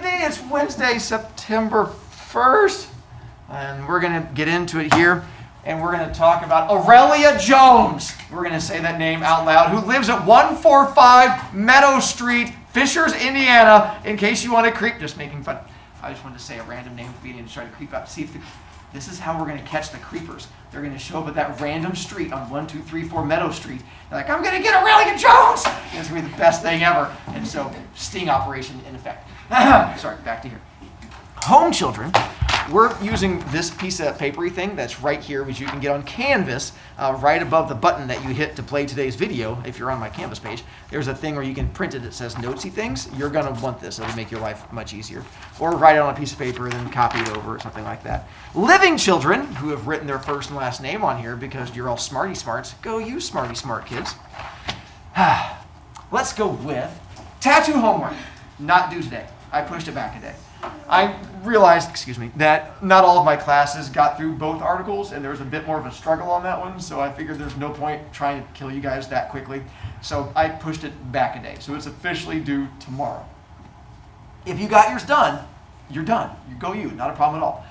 Andy. It's Wednesday, September 1st, and we're going to get into it here, and we're going to talk about Aurelia Jones. We're going to say that name out loud, who lives at 145 Meadow Street, Fishers, Indiana, in case you want to creep. Just making fun. I just wanted to say a random name for you and try to creep out. See if this is how we're going to catch the creepers. They're going to show up at that random street on 1234 Meadow Street. They're like, I'm going to get Aurelia Jones! It's going to be the best thing ever. And so, sting operation in effect. Sorry, back to here. Home children, we're using this piece of papery thing that's right here, which you can get on Canvas, right above the button that you hit to play today's video. If you're on my Canvas page, there's a thing where you can print it that says notesy things. You're going to want this. It'll make your life much easier. Or write it on a piece of paper and then copy it over or something like that. Living children who have written their first and last name on here because you're all smarty smarts, go you smarty smart kids. Let's go with tattoo homework. Not due today. I pushed it back a day. I realized, that not all of my classes got through both articles, and there was a bit more of a struggle on that one, so I figured there's no point trying to kill you guys that quickly. So I pushed it back a day. So it's officially due tomorrow. If you got yours done, you're done. You go you, not a problem at all.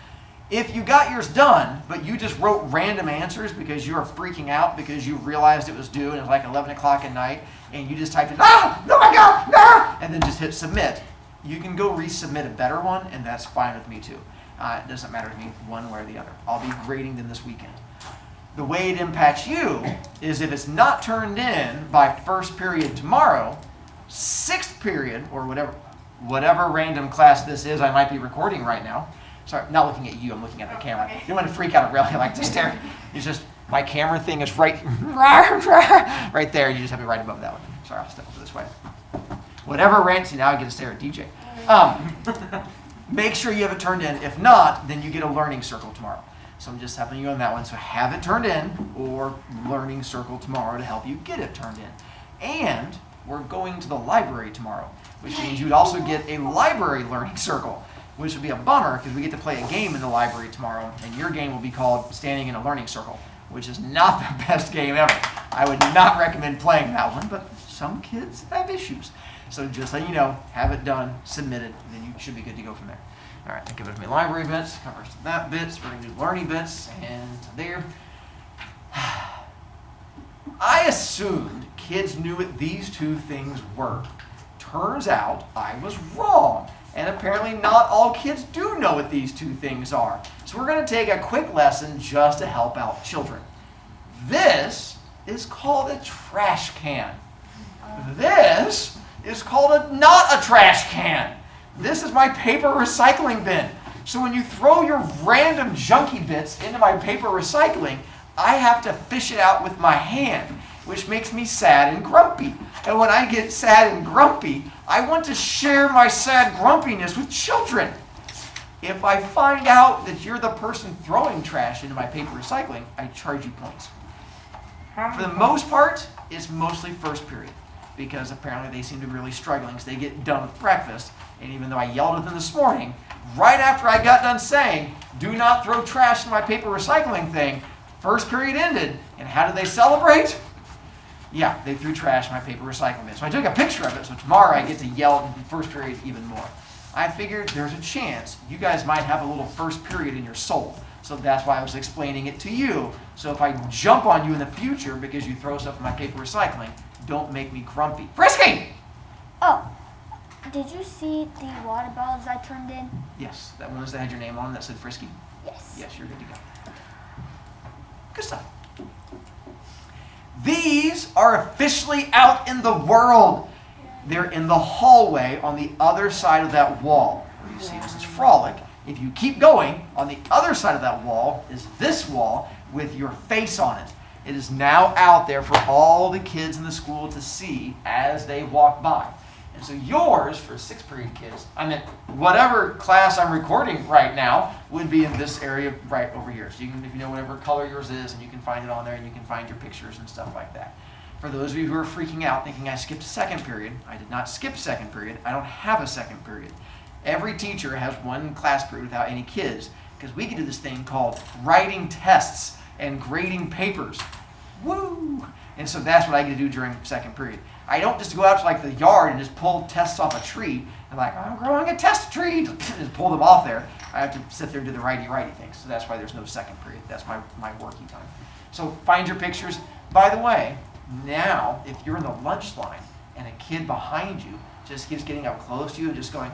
If you got yours done, but you just wrote random answers because you were freaking out because you realized it was due and it was like 11 o'clock at night, and you just typed in, no my God, no, and then just hit submit, you can go resubmit a better one, and that's fine with me too. It doesn't matter to me one way or the other. I'll be grading them this weekend. The way it impacts you is if it's not turned in by first period tomorrow, sixth period, or whatever random class this is I might be recording right now. Sorry, not looking at you, I'm looking at the camera. You don't want to freak out really like to stare. It's just, my camera thing is right there, and you just have to right above that one. Sorry, I'll step over this way. Whatever rant, see now I get to stare at DJ. Make sure you have it turned in. If not, then you get a learning circle tomorrow. So I'm just helping you on that one. So have it turned in, or learning circle tomorrow to help you get it turned in. And we're going to the library tomorrow, which means you'd also get a library learning circle, which would be a bummer because we get to play a game in the library tomorrow, and your game will be called Standing in a Learning Circle, which is not the best game ever. I would not recommend playing that one, but some kids have issues. So just let you know, have it done, submit it, and then you should be good to go from there. All right, think of it as my library bits, covers that bits, we're going to do learning bits, and there. I assumed kids knew what these two things were. Turns out I was wrong, and apparently not all kids do know what these two things are. So we're going to take a quick lesson just to help out children. This is called a trash can. This is called not a trash can. This is my paper recycling bin. So when you throw your random junky bits into my paper recycling, I have to fish it out with my hand, which makes me sad and grumpy. And when I get sad and grumpy, I want to share my sad grumpiness with children. If I find out that you're the person throwing trash into my paper recycling, I charge you points. For the most part, it's mostly first period, because apparently they seem to be really struggling because they get done with breakfast. And even though I yelled at them this morning, right after I got done saying, do not throw trash in my paper recycling thing, first period ended, and how did they celebrate? Yeah, they threw trash in my paper recycling bin. So I took a picture of it, so tomorrow I get to yell in first period even more. I figured there's a chance you guys might have a little first period in your soul. So that's why I was explaining it to you. So if I jump on you in the future because you throw stuff in my paper recycling, don't make me grumpy. Frisky! Oh, did you see the water bottles I turned in? Yes, that ones that had your name on that said Frisky? Yes. Yes, you're good to go. Good stuff. These are officially out in the world. They're in the hallway on the other side of that wall. You see, this is Frolic. If you keep going, on the other side of that wall is this wall with your face on it. It is now out there for all the kids in the school to see as they walk by. And so yours, for sixth period kids, I meant whatever class I'm recording right now would be in this area right over here. So you can, if you know whatever color yours is, and you can find it on there, and you can find your pictures and stuff like that. For those of you who are freaking out thinking I skipped second period, I did not skip second period. I don't have a second period. Every teacher has one class period without any kids, because we can do this thing called writing tests and grading papers. Woo! And so that's what I get to do during second period. I don't just go out to like the yard and just pull tests off a tree and like, I'm growing a test tree, just pull them off there. I have to sit there and do the righty things. So that's why there's no second period. That's my working time. So find your pictures. By the way, now if you're in the lunch line and a kid behind you just keeps getting up close to you and just going,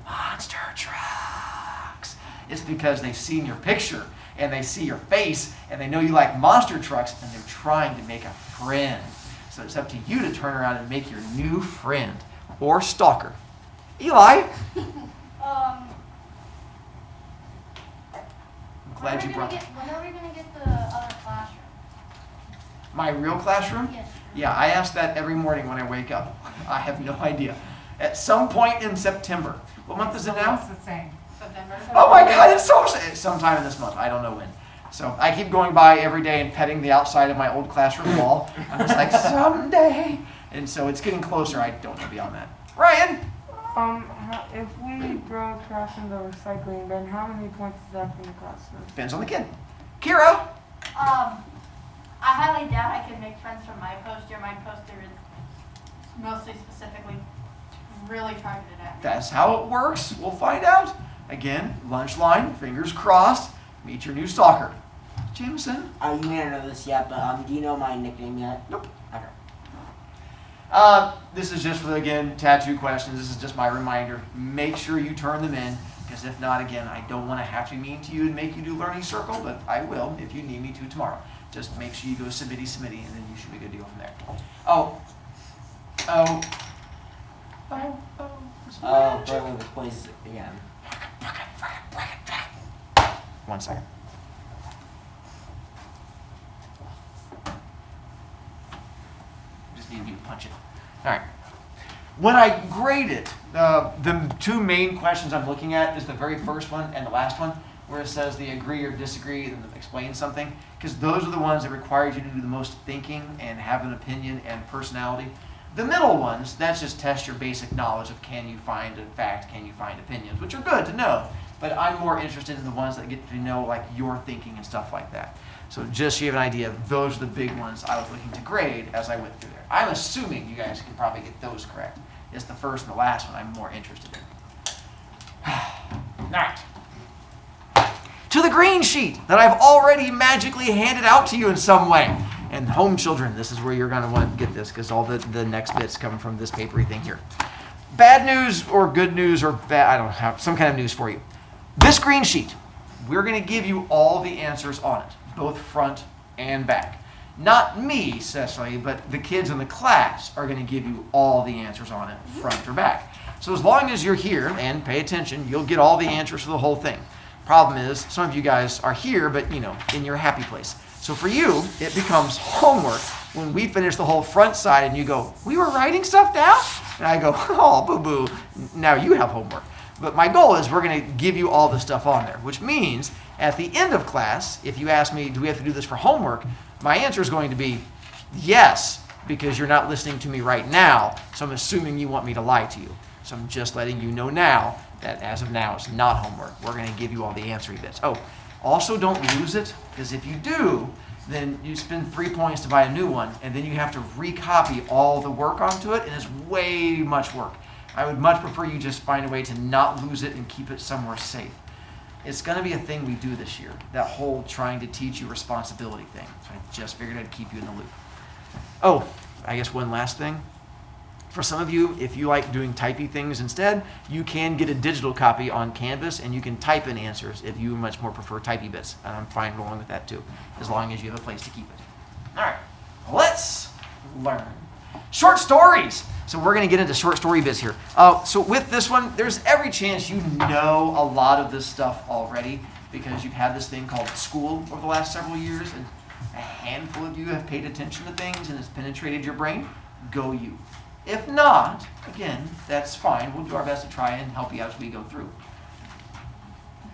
monster trucks, it's because they've seen your picture and they see your face and they know you like monster trucks and they're trying to make a friend. So it's up to you to turn around and make your new friend or stalker. Eli? I'm glad you brought it. When are we going to get the other classroom? My real classroom? Yes. Yeah, I ask that every morning when I wake up. I have no idea. At some point in September. What month is it now? It's the same. September. Oh my God, it's sometime in this month. I don't know when. So I keep going by every day and petting the outside of my old classroom wall. I'm just like, someday. And so it's getting closer. I don't know beyond that. Ryan? If we throw trash in the recycling bin, how many points is that going to cost us? Depends on the kid. Kira? I highly doubt I could make friends from my poster. My poster is mostly specifically really targeted at me. That's how it works. We'll find out. Again, lunch line, fingers crossed. Meet your new stalker. Jameson? You may not know this yet, but do you know my nickname yet? Nope. Okay. This is just for, again, tattoo questions. This is just my reminder. Make sure you turn them in, because if not, again, I don't want to have to be mean to you and make you do learning circle, but I will if you need me to tomorrow. Just make sure you go submitty, and then you should be good to go from there. Burning the place again. 1 second. Just need you to punch it. All right. When I grade it, the two main questions I'm looking at is the very first one and the last one, where it says the agree or disagree and explain something, because those are the ones that require you to do the most thinking and have an opinion and personality. The middle ones, that's just test your basic knowledge of can you find a fact, can you find opinions, which are good to know, but I'm more interested in the ones that get to know like your thinking and stuff like that. So just so you have an idea, those are the big ones I was looking to grade as I went through there. I'm assuming you guys can probably get those correct. It's the first and the last one I'm more interested in. All right. To the green sheet that I've already magically handed out to you in some way. And home children, this is where you're going to want to get this, because all the next bits come from this papery thing here. Bad news or good news or bad, I don't have some kind of news for you. This green sheet, we're going to give you all the answers on it, both front and back. Not me, Cecily, but the kids in the class are going to give you all the answers on it, front or back. So as long as you're here and pay attention, you'll get all the answers for the whole thing. Problem is, some of you guys are here, but in your happy place. So for you, it becomes homework when we finish the whole front side and you go, we were writing stuff down? And I go, oh, boo-boo, now you have homework. But my goal is we're going to give you all the stuff on there, which means at the end of class, if you ask me, do we have to do this for homework? My answer is going to be yes, because you're not listening to me right now, so I'm assuming you want me to lie to you. So I'm just letting you know now that as of now, it's not homework. We're going to give you all the answering bits. Oh, also don't lose it, because if you do, then you spend 3 points to buy a new one, and then you have to recopy all the work onto it, and it's way much work. I would much prefer you just find a way to not lose it and keep it somewhere safe. It's going to be a thing we do this year, that whole trying to teach you responsibility thing. So I just figured I'd keep you in the loop. Oh, I guess one last thing. For some of you, if you like doing typey things instead, you can get a digital copy on Canvas and you can type in answers if you much more prefer typey bits. And I'm fine rolling with that too, as long as you have a place to keep it. All right, let's learn. Short stories. So we're going to get into short story bits here. So with this one, there's every chance you know a lot of this stuff already because you've had this thing called school over the last several years, and a handful of you have paid attention to things and it's penetrated your brain. Go you. If not, again, that's fine. We'll do our best to try and help you out as we go through.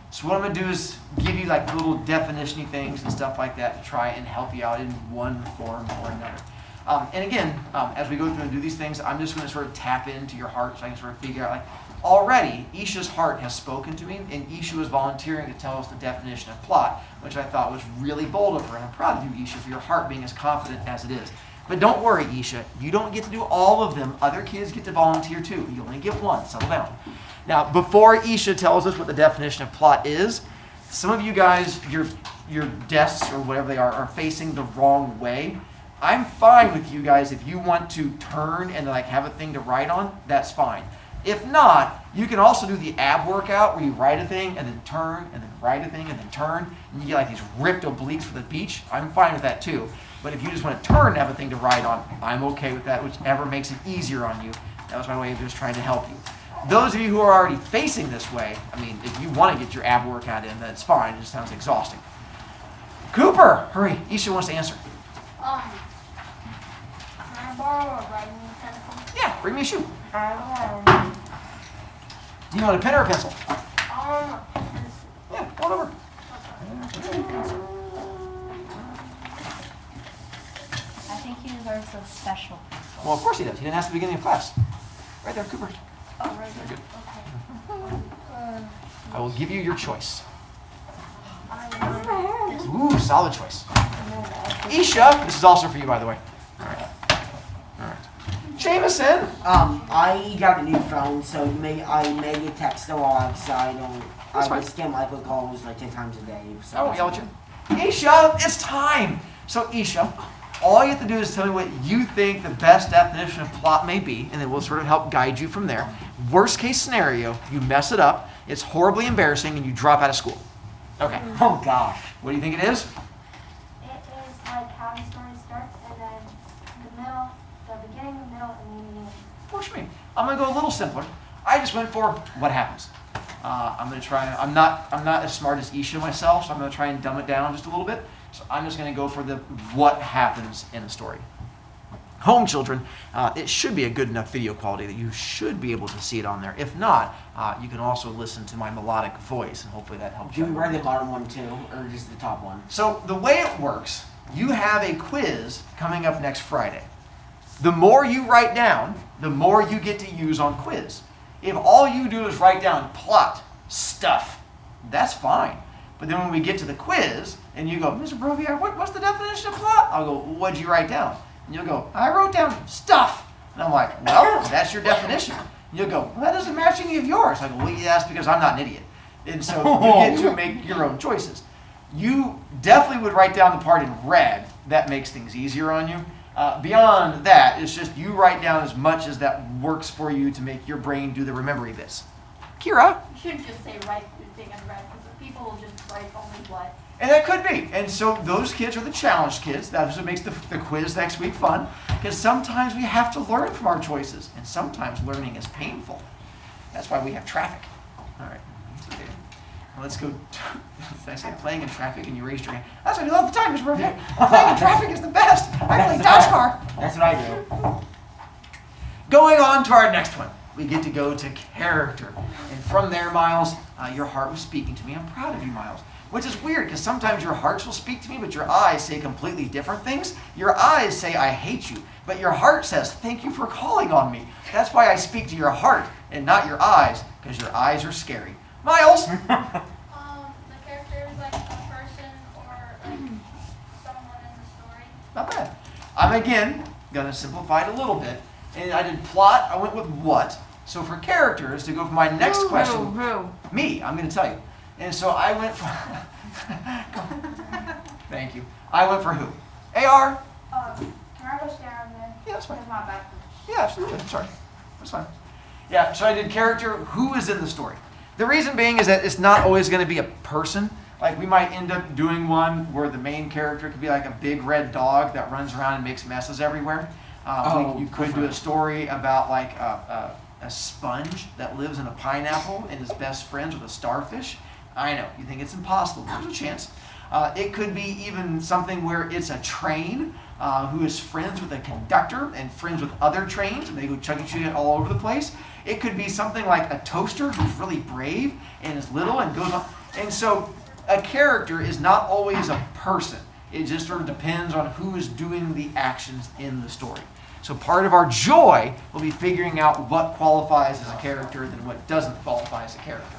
So what I'm going to do is give you like little definition-y things and stuff like that to try and help you out in one form or another. And again, as we go through and do these things, I'm just going to sort of tap into your heart so I can sort of figure out, like, already, Isha's heart has spoken to me, and Isha was volunteering to tell us the definition of plot, which I thought was really bold of her, and I'm proud of you, Isha, for your heart being as confident as it is. But don't worry, Isha, you don't get to do all of them. Other kids get to volunteer too. You only get one, settle down. Now, before Isha tells us what the definition of plot is, some of you guys, your desks or whatever they are facing the wrong way. I'm fine with you guys if you want to turn and like have a thing to write on, that's fine. If not, you can also do the ab workout where you write a thing and then turn and then write a thing and then turn, and you get like these ripped obliques for the beach. I'm fine with that too. But if you just want to turn and have a thing to write on, I'm okay with that, whichever makes it easier on you. That was my way of just trying to help you. Those of you who are already facing this way, I mean, if you want to get your ab workout in, that's fine. It just sounds exhausting. Cooper, hurry. Isha wants to answer. Can I borrow a writing pencil? Yeah, bring me a shoe. I Do you want a pen or a pencil? Pencil. Yeah, hold over. I think he deserves a special pencil. Well, of course he does. He didn't ask at the beginning of class. Right there, Cooper. Oh, right Very there. good. Okay. I will give you your choice. I Ooh, solid choice. Isha, this is also for you, by the way. All right. All right. Jameson. I got a new phone, so I may get texted a lot, so That's fine. I just get Michael calls like 10 times a day. So I won't yell at you. Isha, it's time. So Isha, all you have to do is tell me what you think the best definition of plot may be, and then we'll sort of help guide you from there. Worst case scenario, you mess it up, it's horribly embarrassing, and you drop out of school. Okay. Oh gosh. What do you think it is? It is like how the story starts and then the middle, the beginning, the middle, and the end. Works for me. I'm gonna go a little simpler. I just went for what happens. I'm gonna try. I'm not as smart as Isha myself, so I'm gonna try and dumb it down just a little bit. So I'm just gonna go for the what happens in a story. Home children, it should be a good enough video quality that you should be able to see it on there. If not, you can also listen to my melodic voice, and hopefully that helps Do we you. write the bottom one too, or just the top one? So the way it works, you have a quiz coming up next Friday. The more you write down, the more you get to use on quiz. If all you do is write down plot, stuff, that's fine. But then when we get to the quiz, and you go, Mr. Brovicast, what's the definition of plot? I'll go, what'd you write down? And you'll go, I wrote down stuff. And I'm like, well, that's your definition. And you'll go, well, that doesn't match any of yours. I go, well, yeah, that's because I'm not an idiot. And so you get to make your own choices. You definitely would write down the part in red. That makes things easier on you. Beyond that, it's just you write down as much as that works for you to make your brain do the remembering bits. Kira? You shouldn't just say write the thing in red because people will just write only what. And that could be. And so those kids are the challenged kids. That's what makes the quiz next week fun. Because sometimes we have to learn from our choices. And sometimes learning is painful. That's why we have traffic. All right. That's okay. Well, let's go. Did I say playing in traffic and you raised your hand? That's what I do all the time, Mr. Brovicast. Playing in traffic is the best. I play Dodge car. That's what I do. Going on to our next one. We get to go to character. And from there, Miles, your heart was speaking to me. I'm proud of you, Miles. Which is weird, because sometimes your hearts will speak to me, but your eyes say completely different things. Your eyes say, I hate you. But your heart says, thank you for calling on me. That's why I speak to your heart and not your eyes, because your eyes are scary. Miles? The character is like a person or like someone in the story. Not bad. I'm, again, going to simplify it a little bit. And I did plot. I went with what. So for characters, to go for my next question. Who? Me, I'm going to tell you. And so I went for... Thank you. I went for who? AR? Can I go stand there? Yeah, that's fine. Because my back. Yeah, absolutely. Sorry. That's fine. Yeah, so I did character, who is in the story. The reason being is that it's not always going to be a person. Like, we might end up doing one where the main character could be like a big red dog that runs around and makes messes everywhere. You could do a story about like a sponge that lives in a pineapple and is best friends with a starfish. I know, you think it's impossible, but there's a chance. It could be even something where it's a train who is friends with a conductor and friends with other trains, and they go chugging all over the place. It could be something like a toaster who's really brave and is little and goes on. And so a character is not always a person. It just sort of depends on who is doing the actions in the story. So part of our joy will be figuring out what qualifies as a character and what doesn't qualify as a character.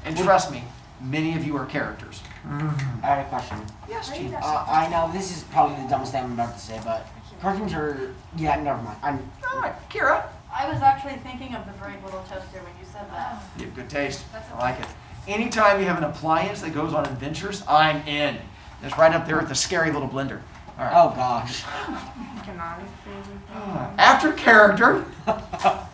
And trust me, many of you are characters. I have a question. Yes, Gene. I know this is probably the dumbest thing I'm about to say, but cartoons are. Yeah, never mind. All right, Kira. I was actually thinking of the Brave Little Toaster when you said that. You have good taste. I like it. Anytime you have an appliance that goes on adventures, I'm in. It's right up there with the scary little blender. All right. Oh gosh. Can I say After character,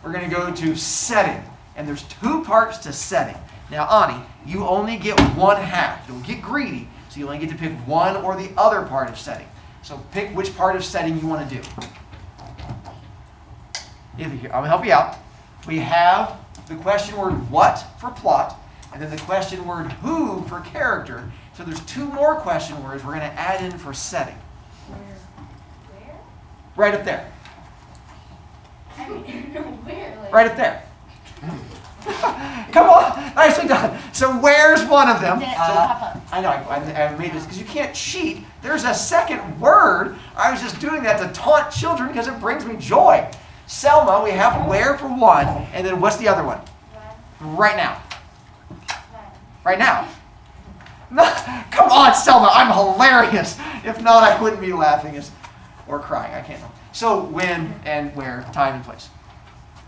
we're going to go to setting. And there's 2 parts to setting. Now, Ani, you only get 1/2. You'll get greedy, so you only get to pick one or the other part of setting. So pick which part of setting you want to do. I'm going to help you out. We have the question word what for plot, and then the question word who for character. So there's 2 more question words we're going to add in for setting. Where? Right up there. I mean, where? Like, Right up there. Come on, nicely done. So where's one of them? Did it So- pop up? I know, I made this because you can't cheat. There's a second word. I was just doing that to taunt children because it brings me joy. Selma, we have where for one, and then what's the other one? Right now. Right now. No, come on, Selma, I'm hilarious. If not, I wouldn't be laughing or crying. I can't. So when and where, time and place.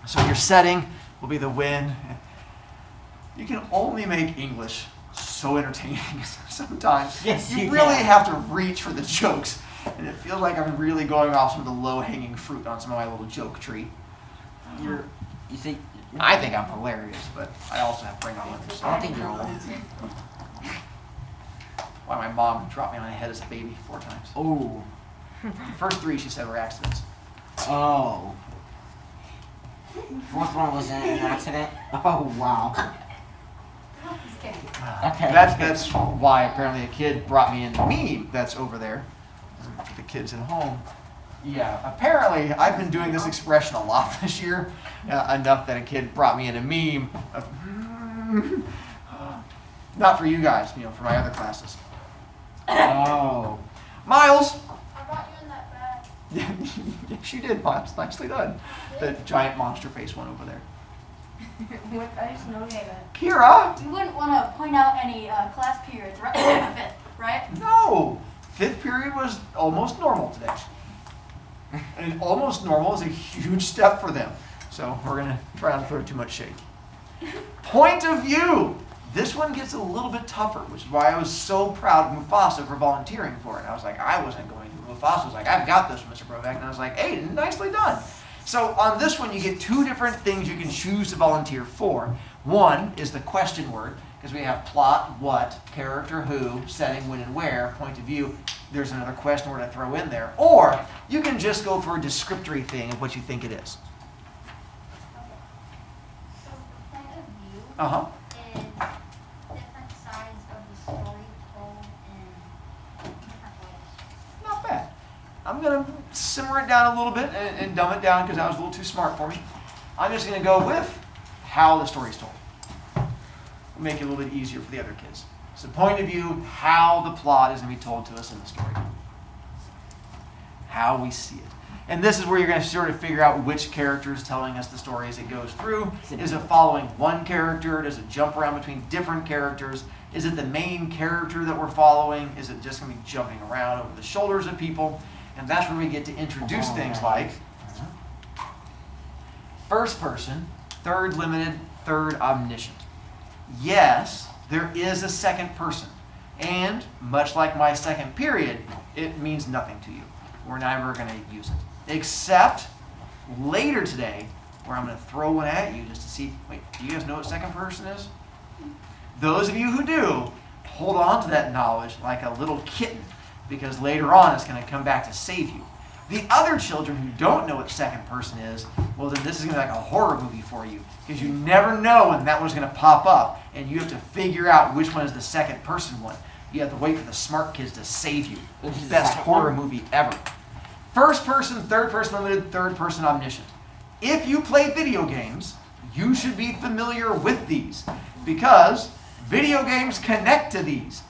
So your setting will be the when. You can only make English so entertaining sometimes. Yes, you really can. have to reach for the jokes. And it feels like I'm really going off some of the low-hanging fruit on some of my little joke tree. You think? I think I'm hilarious, but I also have brain on I don't think you're old. Why my mom dropped me on my head as a baby 4 times. Oh. The first 3 she said were accidents. Oh. 4th one was an accident. Oh wow. just kidding. Okay. That's why apparently a kid brought me in the meme that's over there. For the kids at home. Yeah, apparently I've been doing this expression a lot this year, enough that a kid brought me in a meme of, not for you guys, for my other classes. Oh. Miles. I brought you in that bag. Yes, you did, Miles. Nicely done. The giant monster face one over there. I just noticed Okay, that. Kira. we wouldn't want to point out any class periods, right? 5th, right? No. 5th period was almost normal today. And almost normal is a huge step for them. So we're going to try not to throw too much shade. Point of view. This one gets a little bit tougher, which is why I was so proud of Mufasa for volunteering for it. I was like, I wasn't going to. Mufasa was like, I've got this, Mr. Brovac. And I was like, hey, nicely done. So on this one, you get 2 different things you can choose to volunteer for. One is the question word, because we have plot, what, character, who, setting, when and where, point of view. There's another question word to throw in there. Or you can just go for a descriptory thing of what you think it is. So the point of view Uh-huh. is different sides of the story told in different ways. Not bad. I'm going to simmer it down a little bit and dumb it down because that was a little too smart for me. I'm just going to go with how the story's told. Make it a little bit easier for the other kids. So point of view, how the plot is going to be told to us in the story. How we see it. And this is where you're going to sort of figure out which character is telling us the story as it goes through. Is it following one character? Does it jump around between different characters? Is it the main character that we're following? Is it just going to be jumping around over the shoulders of people? And that's where we get to introduce things like first person, third limited, third omniscient. Yes, there is a second person. And much like my second period, it means nothing to you. We're never going to use it. Except later today, where I'm going to throw one at you just to see, wait, do you guys know what second person is? Those of you who do, hold on to that knowledge like a little kitten, because later on it's going to come back to save you. The other children who don't know what second person is, well then this is going to be like a horror movie for you, because you never know when that one's going to pop up, and you have to figure out which one is the second person one. You have to wait for the smart kids to save you. Which is the Best second horror one? movie ever. First person, third person limited, third person omniscient. If you play video games, you should be familiar with these, because video games connect to these.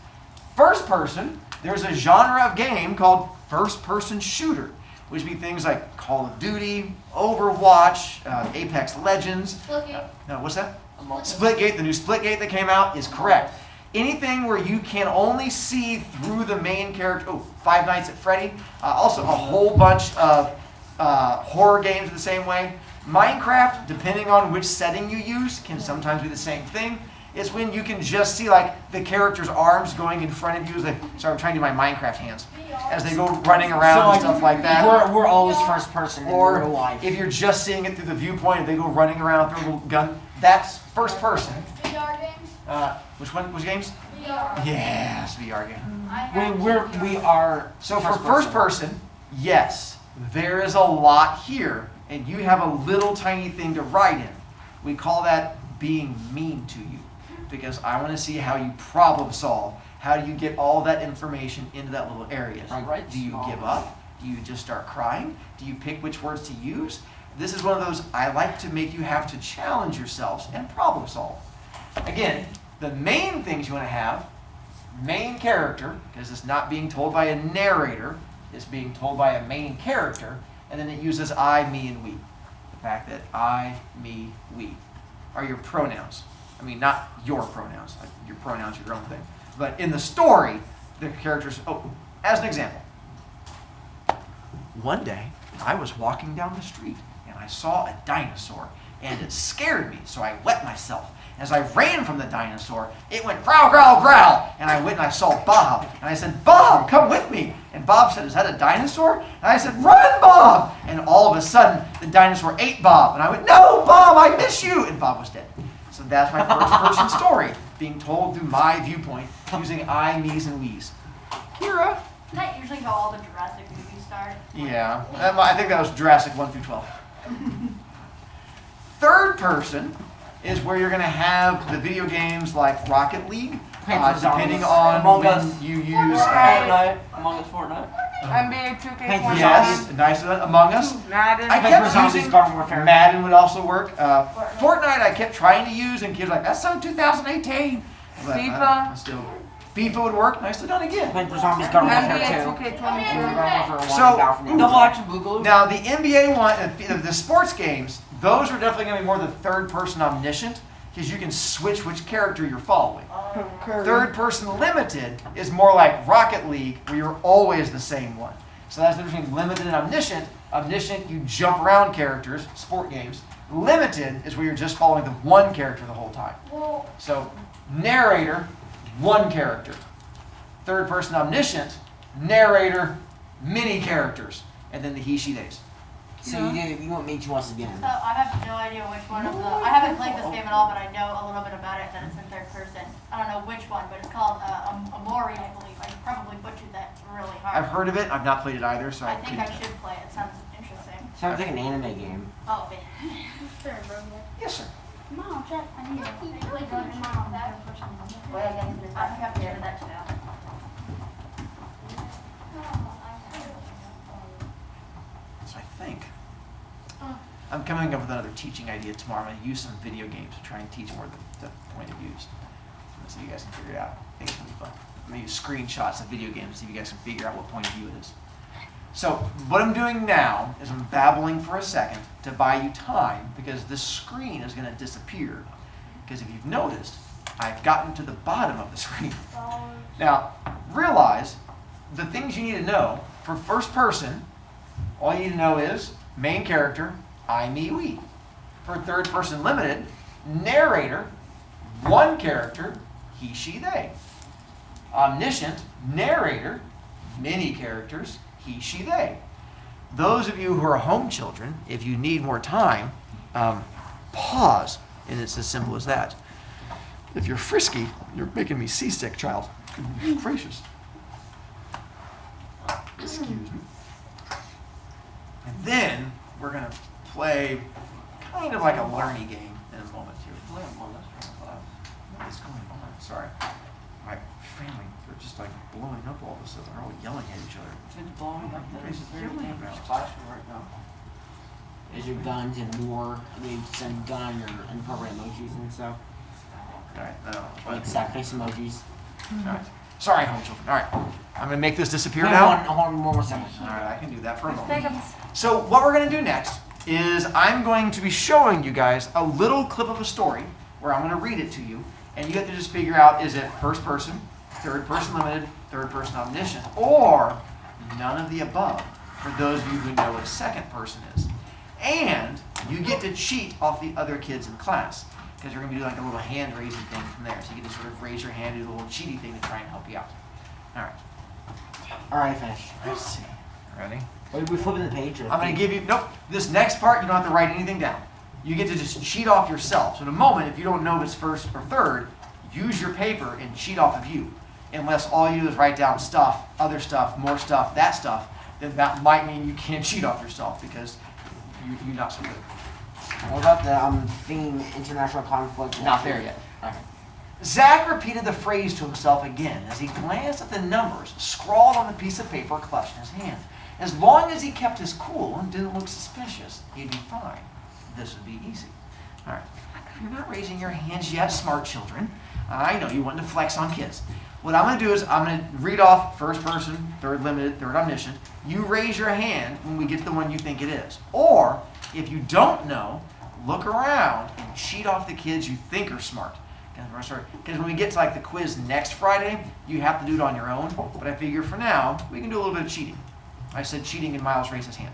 First person there's a genre of game called first-person shooter, which would be things like Call of Duty, Overwatch, Apex Legends. Splitgate. No, what's that? Splitgate, the new Splitgate that came out is correct. Anything where you can only see through the main character. Oh, Five Nights at Freddy. Also, a whole bunch of horror games the same way. Minecraft, depending on which setting you use, can sometimes be the same thing. It's when you can just see like the character's arms going in front of you. As they, sorry, I'm trying to do my Minecraft hands. As they go running around and stuff like that. We're always first person in real Or life. if you're just seeing it through the viewpoint, if they go running around with their little gun, that's first person. VR games. Which one? Which games? VR. Yes, VR game. We are. So for first person, yes, there is a lot here, and you have a little tiny thing to write in. We call that being mean to you, because I want to see how you problem solve. How do you get all that information into that little area? Right. Do you give up? Do you just start crying? Do you pick which words to use? This is one of those, I like to make you have to challenge yourselves and problem solve. Again, the main things you want to have, main character, because it's not being told by a narrator, it's being told by a main character, and then it uses I, me, and we. The fact that I, me, we are your pronouns. I mean, not your pronouns, like your pronouns are your own thing. But in the story, the characters, as an example, one day I was walking down the street and I saw a dinosaur and it scared me, so I wet myself. As I ran from the dinosaur, it went growl, growl, growl. And I went and I saw Bob. And I said, Bob, come with me. And Bob said, is that a dinosaur? And I said, run, Bob. And all of a sudden, the dinosaur ate Bob. And I went, no, Bob, I miss you. And Bob was dead. So that's my first person story, being told through my viewpoint, using I, me's, and we's. Kira? Isn't that usually how all the Jurassic movies start? Yeah, I think that was Jurassic 1 through 12. Third person is where you're going to have the video games like Rocket League, depending on Among when Us. you use. Fortnite. Among Us Fortnite. NBA 2K21. Yes, nice one. Among Us. Madden. I Paper kept Zombies, using Garden Warfare. Madden would also work. Fortnite I kept trying to use, and kids were like, that's so 2018. But, FIFA. Still, FIFA would work. Nicely done again. Paper Zombies, Garden Warfare NBA 2. 2K22. Garden Warfare 1 So- and Battlefield. Double Action Boogaloo. Now the NBA one, the sports games, those are definitely going to be more the third-person omniscient, because you can switch which character you're following. Third-person limited is more like Rocket League, where you're always the same one. So that's the difference between limited and omniscient. Omniscient, you jump around characters, sport games. Limited is where you're just following the one character the whole time. Well, So narrator, one character. Third-person omniscient, narrator, many characters, and then the he, she, theys. So you want me to us again? So I have no idea which one of the. I haven't played this game at all, but I know a little bit about it. That it's in third person. I don't know which one, but it's called Amori, I believe. I probably butchered that really hard. I've heard of it. I've not played it either, so I think I couldn't- should play it. Sounds interesting. Sounds like an anime game. Oh, man. sure, bro. Yes, sir. Mom, check. I need it. Wait, go to mom. That person. Wait, I have to hear that too. So I think I'm coming up with another teaching idea tomorrow. I'm going to use some video games to try and teach more the point of views. So you guys can figure it out. I think it's going to be fun. I'm going to use screenshots of video games to see if you guys can figure out what point of view it is. So what I'm doing now is I'm babbling for a second to buy you time, because this screen is going to disappear. Because if you've noticed, I've gotten to the bottom of the screen. Now, realize the things you need to know for first person, all you need to know is main character, I, me, we. For third person limited, narrator, one character, he, she, they. Omniscient, narrator, many characters, he, she, they. Those of you who are home children, if you need more time, pause, and it's as simple as that. If you're frisky, you're making me seasick, child. Goodness gracious. Excuse me. And then we're going to play kind of like a learning game in a moment here. What is going on? Sorry. My family, they're just like blowing up all of a sudden. They're all yelling at each other. It's blowing up. That is very Yelling dangerous about. classroom right now. Is your guns and war? They send gun or inappropriate emojis and stuff. All right, no. Like sad face emojis. All right. Sorry, home children. All right. I'm going to make this disappear Wait, now. hold on, one more second. All right, I can do that for a moment. Seconds. So what we're going to do next is I'm going to be showing you guys a little clip of a story where I'm going to read it to you, and you have to just figure out, is it first person, third person limited, third person omniscient, or none of the above, for those of you who know what a second person is. And you get to cheat off the other kids in class, because you're going to be doing like a little hand raising thing from there. So you get to sort of raise your hand, do a little cheaty thing to try and help you out. All right. Alright, finish. Let's see. Ready? Wait, we flipping the page? Or I'm going to give you, nope, this next part, you don't have to write anything down. You get to just cheat off yourself. So in a moment, if you don't know if it's first or third, use your paper and cheat off of you. Unless all you do is write down stuff, other stuff, more stuff, that stuff, then that might mean you can't cheat off yourself because you're not so good. What about the theme, international conflict? Not there yet. Zach repeated the phrase to himself again as he glanced at the numbers scrawled on the piece of paper clutched in his hand. As long as he kept his cool and didn't look suspicious, he'd be fine. This would be easy. All right. You're not raising your hands yet, smart children. I know you want to flex on kids. What I'm going to do is I'm going to read off first person, third limited, third omniscient. You raise your hand when we get to the one you think it is. Or, if you don't know, look around and cheat off the kids you think are smart. Because when we get to like the quiz next Friday, you have to do it on your own. But I figure for now, we can do a little bit of cheating. I said cheating and Miles raised his hand.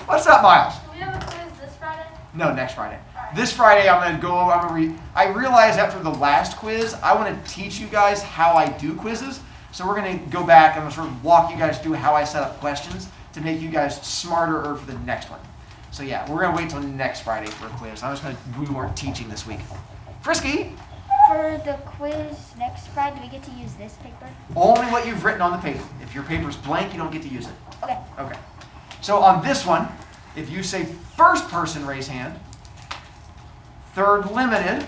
What's up, Miles? Do we have a quiz this Friday? No, next Friday. This Friday, I'm going to go over, I realized after the last quiz, I want to teach you guys how I do quizzes. So we're going to go back and sort of walk you guys through how I set up questions to make you guys smarter for the next one. So yeah, we're going to wait till next Friday for a quiz. I'm just going to do more teaching this week. Frisky, For the quiz next Friday, do we get to use this paper? only what you've written on the paper. If your paper's blank, you don't get to use it. Okay. Okay. So on this one, if you say first person, raise hand. Third limited.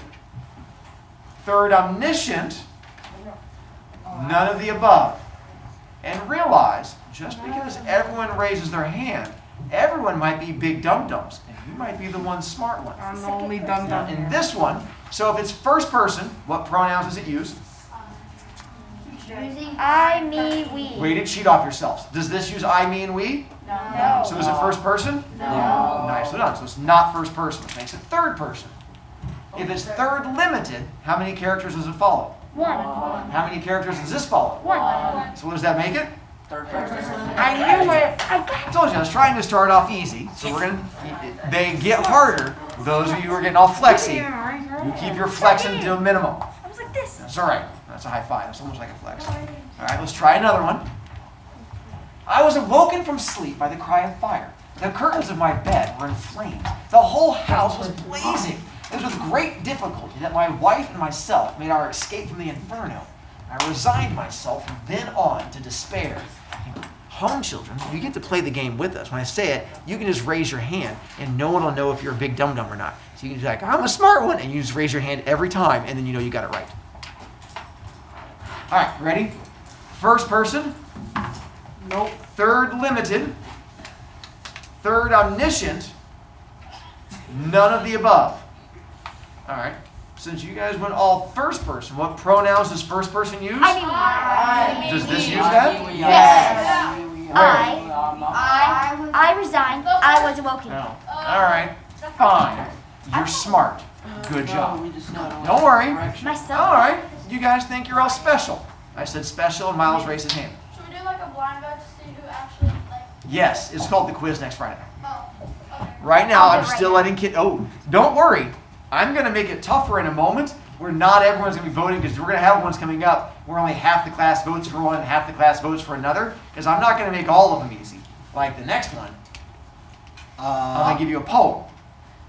Third omniscient. None of the above. And realize, just because everyone raises their hand, everyone might be big dum-dums, and you might be the one smart one. I'm the only dumb Now, dumb in here. this one, so if it's first person, what pronouns does it use? Using I, me, we. Way to cheat off yourselves. Does this use I, me, and we? No. So is it first person? No. Nicely done. So it's not first person, which makes it third person. If it's third limited, how many characters does it follow? One. How many characters does this follow? One. So what does that make it? Third person. I knew it. I told you, I was trying to start off easy. So we're going to, they get harder. Those of you who are getting all flexy, you keep your flexing to a minimum. I was like this. That's all right. That's a high five. It's almost like a flex. All right, let's try another one. I was awoken from sleep by the cry of fire. The curtains of my bed were in flames. The whole house was blazing. It was with great difficulty that my wife and myself made our escape from the inferno. I resigned myself from then on to despair. Home children, you get to play the game with us. When I say it, you can just raise your hand and no one will know if you're a big dum-dum or not. So you can be like, I'm a smart one, and you just raise your hand every time, and then you know you got it right. All right, ready? First person. Nope. Third limited. Third omniscient. None of the above. All right. Since you guys went all first person, what pronouns does first person use? Does this use that? Yes. Where? I resigned. I was awoken. No. All right. Fine. You're smart. Good job. We just got Don't worry. Myself. All right. You guys think you're all special. I said special, and Miles raised his hand. Should we do like a blind vote to see who actually like? Yes, it's called the quiz next Friday. Oh, okay. Right now, I'll do I'm it right still now. letting kids. Oh, don't worry. I'm going to make it tougher in a moment where not everyone's going to be voting because we're going to have ones coming up where only half the class votes for one and half the class votes for another because I'm not going to make all of them easy. Like the next one, I'm going to give you a poem.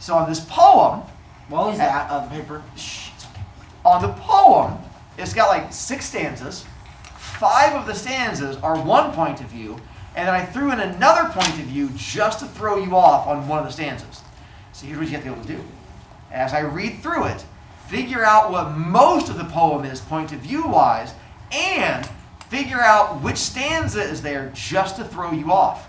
So on this poem, What was that of the paper? shh, it's okay. On the poem, it's got like 6 stanzas. 5 of the stanzas are one point of view, and then I threw in another point of view just to throw you off on one of the stanzas. So here's what you have to be able to do. As I read through it, figure out what most of the poem is point of view wise, and figure out which stanza is there just to throw you off.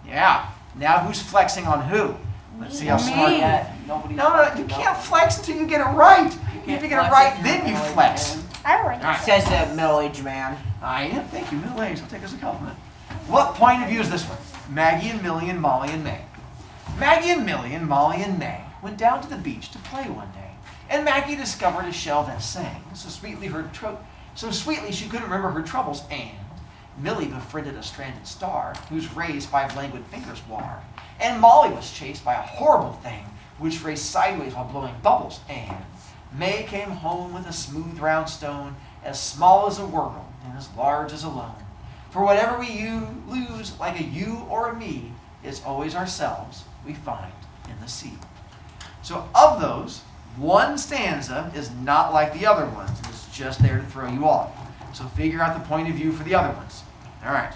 Yeah. Now who's flexing on who? Let's see how smart you are. Nobody's No, you can't flex until you get it right. If you get it right, then you flex. I already. All right. Says the middle-aged man. I am. Thank you, middle age. I'll take it as a compliment. What point of view is this one? Maggie and Millie and Molly and May. Maggie and Millie and Molly and May went down to the beach to play one day, and Maggie discovered a shell that sang so sweetly she couldn't remember her troubles, and Millie befriended a stranded star whose rays 5 languid fingers war, and Molly was chased by a horrible thing which raced sideways while blowing bubbles, and May came home with a smooth round stone as small as a world and as large as a loan. For whatever we lose, like a you or a me, is always ourselves we find in the sea. So of those, one stanza is not like the other ones. It's just there to throw you off. So figure out the point of view for the other ones. All right.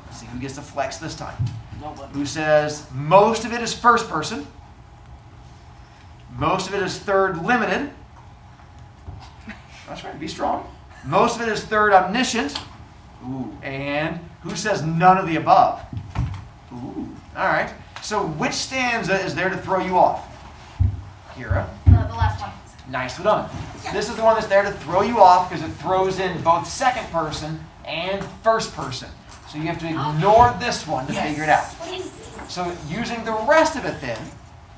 Let's see who gets to flex this time. Nobody. Who says most of it is first person, most of it is third limited. That's right, be strong. Most of it is third omniscient. Ooh. And who says none of the above? Ooh. All right. So which stanza is there to throw you off? Kira? The last one. Nicely done. This is the one that's there to throw you off because it throws in both second person and first person. So you have to ignore this one to figure it out. So using the rest of it then,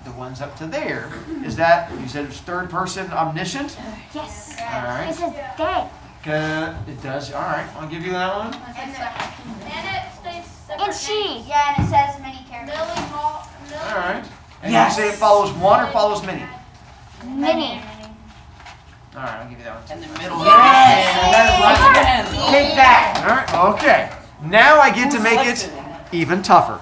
the ones up to there, is that, you said it's third person omniscient? Yes. All right. It says day. It does. All right. I'll give you that one. And it stays separate. And she. Yeah, and it says many characters. All right. And Yes. you say it follows one or follows many? Mini. All right. I'll give you that one too. And the middle. Yes. Right again. Take that. All right. Okay. Now I get to make it even tougher.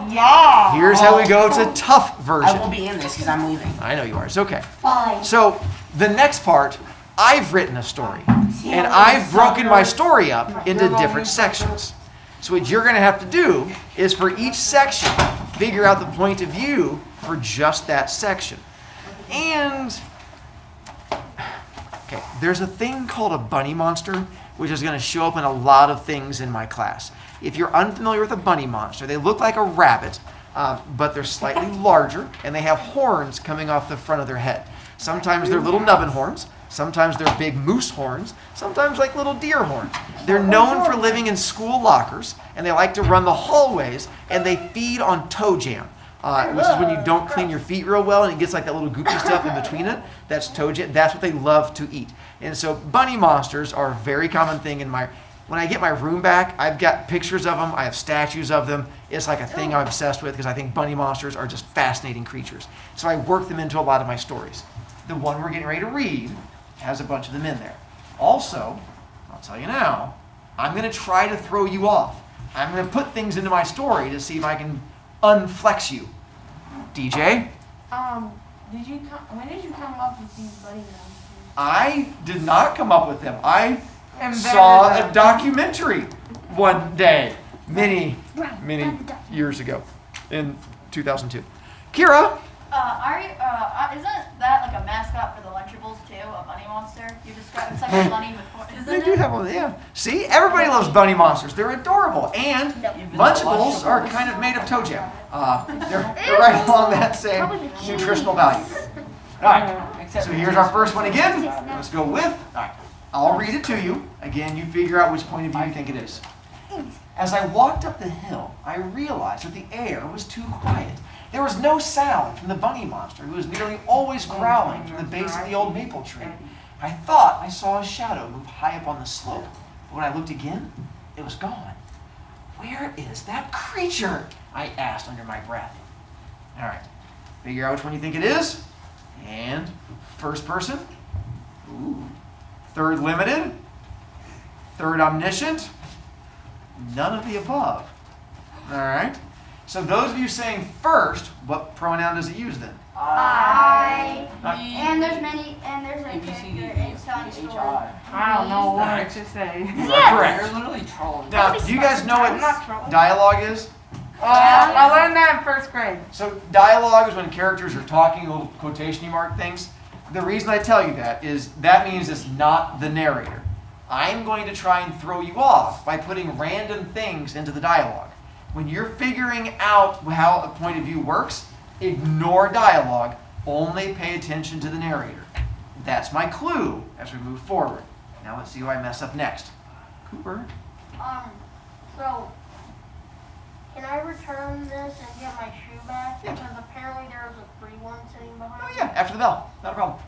Yeah. Here's how we go to tough I won't version. be in this because I'm leaving. I know you are. It's okay. Bye. So the next part, I've written a story, and I've broken my story up into different sections. So what you're going to have to do is for each section, figure out the point of view for just that section. And okay, there's a thing called a bunny monster, which is going to show up in a lot of things in my class. If you're unfamiliar with a bunny monster, they look like a rabbit, but they're slightly larger, and they have horns coming off the front of their head. Sometimes they're little nubbin horns. Sometimes they're big moose horns. Sometimes like little deer horns. They're known for living in school lockers, and they like to run the hallways, and they feed on toe jam, which is when you don't clean your feet real well, and it gets like that little goopy stuff in between it. That's toe jam. That's what they love to eat. And so bunny monsters are a very common thing in my. When I get my room back, I've got pictures of them. I have statues of them. It's like a thing I'm obsessed with because I think bunny monsters are just fascinating creatures. So I work them into a lot of my stories. The one we're getting ready to read has a bunch of them in there. Also, I'll tell you now, I'm going to try to throw you off. I'm going to put things into my story to see if I can unflex you. DJ? When did you come up with these buddy monsters? I did not come up with them. I Embedded saw them. a documentary one day, many years ago, in 2002. Kira? Isn't that like a mascot for the Lunchables too? A bunny monster? You described it's like a bunny with horns. They Isn't do it? have one, yeah. See, everybody loves bunny monsters. They're adorable. And Even Lunchables the are kind of made of toe jam. They're right along that same nutritional value. All right, Except so here's our first one again. Let's go with, all right, I'll read it to you. Again, you figure out which point of view you think it is. As I walked up the hill, I realized that the air was too quiet. There was no sound from the bunny monster, who was nearly always growling from the base of the old maple tree. I thought I saw a shadow move high up on the slope, but when I looked again, it was gone. Where is that creature? I asked under my breath. All right, figure out which one you think it is. And first person. Ooh. Third limited. Third omniscient. None of the above. All right. So those of you saying first, what pronoun does it use then? I. Uh, And there's many, and there's a character in telling story. I don't know what Alright. to say. Correct. You're literally trolling. Now, do you guys know I'm not what trolling. dialogue is? I learned that in first grade. So dialogue is when characters are talking, little quotation mark things. The reason I tell you that is that means it's not the narrator. I'm going to try and throw you off by putting random things into the dialogue. When you're figuring out how a point of view works, ignore dialogue, only pay attention to the narrator. That's my clue as we move forward. Now let's see who I mess up next. Cooper. So, can I return this and get my shoe back? Yeah. Because apparently there was a free one sitting behind Oh me. yeah, after the bell. Not a problem.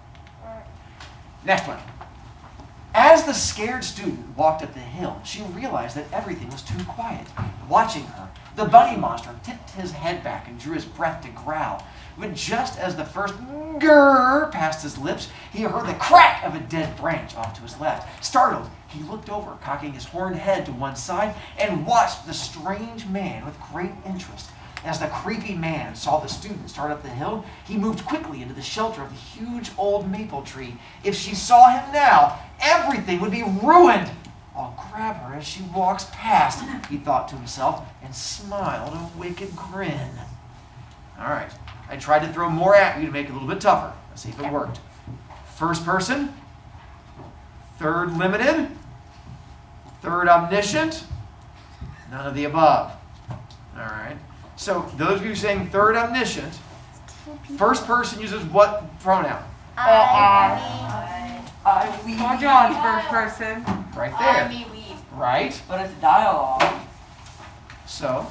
Alright. Next one. As the scared student walked up the hill, she realized that everything was too quiet. Watching her, the bunny monster tipped his head back and drew his breath to growl. But just as the first grrr passed his lips, he heard the crack of a dead branch off to his left. Startled, he looked over, cocking his horned head to one side, and watched the strange man with great interest. As the creepy man saw the student start up the hill, he moved quickly into the shelter of the huge old maple tree. If she saw him now, everything would be ruined. I'll grab her as she walks past, he thought to himself, and smiled a wicked grin. All right, I tried to throw more at you to make it a little bit tougher. Let's see if it worked. First person, third limited, third omniscient, none of the above. All right. So those of you saying third omniscient, first person uses what pronoun? I, we. Well, John, first person. Right I, there. me, we. Right? But it's dialogue. So,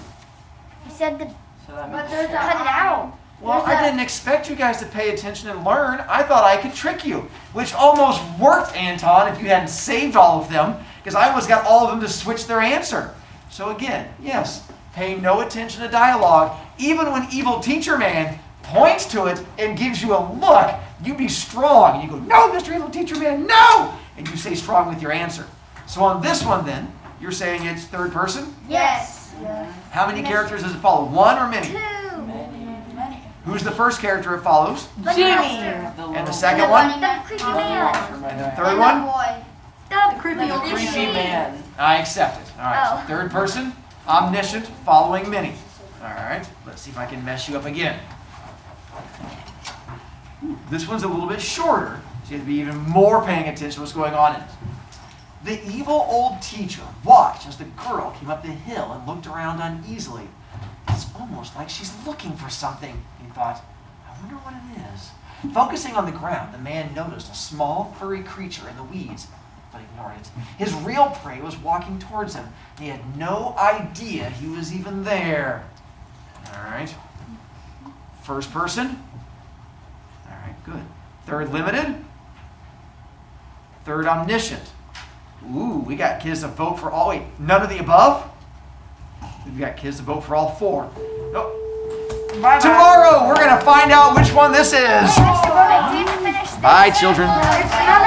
You said the So that But means there's a cut it out. well, There's I didn't expect you guys to pay attention and learn. I thought I could trick you, which almost worked, Anton, if you hadn't saved all of them, because I almost got all of them to switch their answer. So again, yes, pay no attention to dialogue. Even when evil teacher man points to it and gives you a look, you be strong. And you go, no, Mr. Evil Teacher Man, no! And you stay strong with your answer. So on this one then, you're saying it's third person? Yes. How many characters does it follow? One or many? Many. Who's the first character it follows? Jimmy. And the second one? The creepy man. And the third one? Boy. The creepy old creepy man. I accept it. All right, so Oh. third person, omniscient, following many. All right, let's see if I can mess you up again. This one's a little bit shorter, so you have to be even more paying attention to what's going on in it. The evil old teacher watched as the girl came up the hill and looked around uneasily. It's almost like she's looking for something, he thought. I wonder what it is. Focusing on the ground, the man noticed a small, furry creature in the weeds, but ignored it. His real prey was walking towards him, and he had no idea he was even there. All right. First person. All right, good. Third limited. Third omniscient. Ooh, we got kids to vote for all. Wait, none of the above? We've got kids to vote for all four. Oh. Bye-bye. Tomorrow, we're going to find out which one this is. Mr. Brovik, do you finish this? Bye, children. It's not